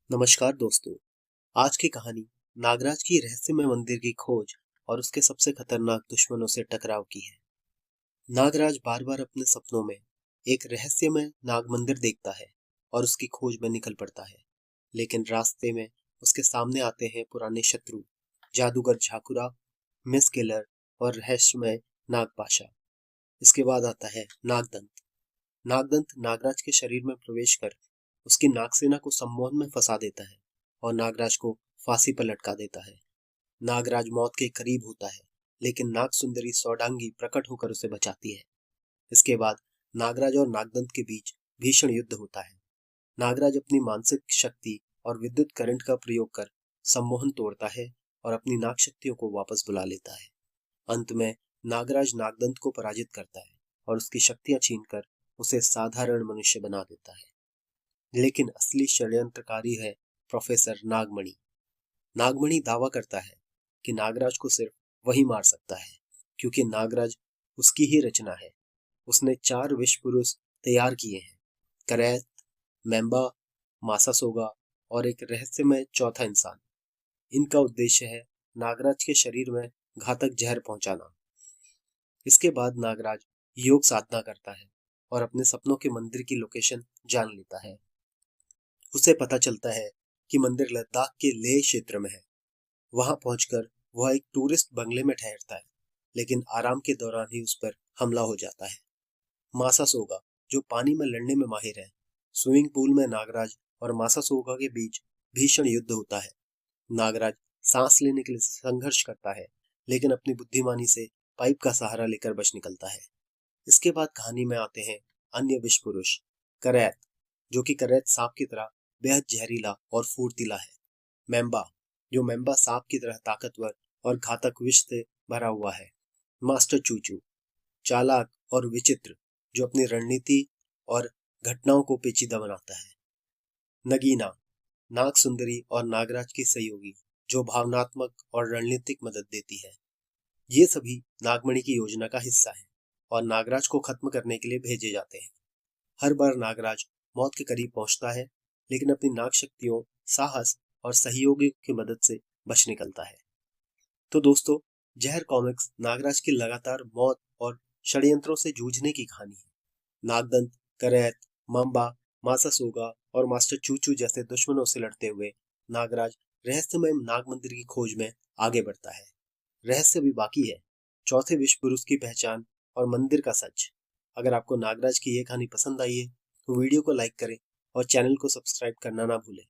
नमस्कार दोस्तों। आज की कहानी नागराज की रहस्यमय मंदिर की खोज और उसके सबसे खतरनाक दुश्मनों से टकराव की है। नागराज बार बार अपने सपनों में एक रहस्यमय नाग मंदिर देखता है और उसकी खोज में निकल पड़ता है, लेकिन रास्ते में उसके सामने आते हैं पुराने शत्रु, जादूगर झाकुरा, मिस किलर और रहस्यमय नागपाशा। इसके बाद आता है नागदंत। नागदंत नागराज के शरीर में प्रवेश कर उसकी नागसेना को सम्मोहन में फंसा देता है और नागराज को फांसी पर लटका देता है। नागराज मौत के करीब होता है, लेकिन नाग सुंदरी सौडांगी प्रकट होकर उसे बचाती है। इसके बाद नागराज और नागदंत के बीच भीषण युद्ध होता है। नागराज अपनी मानसिक शक्ति और विद्युत करंट का प्रयोग कर सम्मोहन तोड़ता है और अपनी नाग शक्तियों को वापस बुला लेता है। अंत में नागराज नागदंत को पराजित करता है और उसकी शक्तियां छीनकर उसे साधारण मनुष्य बना देता है। लेकिन असली षड्यंत्रकारी है प्रोफेसर नागमणि। नागमणि दावा करता है कि नागराज को सिर्फ वही मार सकता है, क्योंकि नागराज उसकी ही रचना है। उसने 4 विश्व पुरुष तैयार किए हैं: करैत, मेंबा, मासासोगा और एक रहस्यमय चौथा इंसान। इनका उद्देश्य है नागराज के शरीर में घातक जहर पहुंचाना। इसके बाद नागराज योग साधना करता है और अपने सपनों के मंदिर की लोकेशन जान लेता है। उसे पता चलता है कि मंदिर लद्दाख के लेह क्षेत्र में है। वहां पहुंचकर वह एक टूरिस्ट बंगले में ठहरता है, लेकिन आराम के दौरान ही उस पर हमला हो जाता है। मासासोगा, जो पानी में लड़ने में माहिर है, स्विमिंग पूल में नागराज और मासासोगा के बीच भीषण युद्ध होता है। नागराज सांस लेने के लिए संघर्ष करता है, लेकिन अपनी बुद्धिमानी से पाइप का सहारा लेकर बच निकलता है। इसके बाद कहानी में आते हैं अन्य विष पुरुष। करैत, जो कि करैत सांप की तरह बेहद जहरीला और फुर्तीला है। मेंबा, जो मेंबा सांप की तरह ताकतवर और घातक विष से भरा हुआ है। मास्टर चूचू, चालाक और विचित्र, जो अपनी रणनीति और घटनाओं को पेचीदा बनाता है। नगीना, नाग सुंदरी और नागराज की सहयोगी, जो भावनात्मक और रणनीतिक मदद देती है। ये सभी नागमणि की योजना का हिस्सा है और नागराज को खत्म करने के लिए भेजे जाते हैं। हर बार नागराज मौत के करीब पहुंचता है, लेकिन अपनी नाग शक्तियों, साहस और सहयोगी की मदद से बच निकलता है। तो दोस्तों, जहर कॉमिक्स नागराज की लगातार मौत और षड्यंत्रों से जूझने की कहानी है। नागदंत, करैत, मांबा, मासासोगा और मास्टर चूचू जैसे दुश्मनों से लड़ते हुए नागराज रहस्यमय नाग मंदिर की खोज में आगे बढ़ता है। रहस्य भी बाकी है: चौथे विश्व पुरुष की पहचान और मंदिर का सच। अगर आपको नागराज की यह कहानी पसंद आई है तो वीडियो को लाइक करें और चैनल को सब्सक्राइब करना ना भूलें।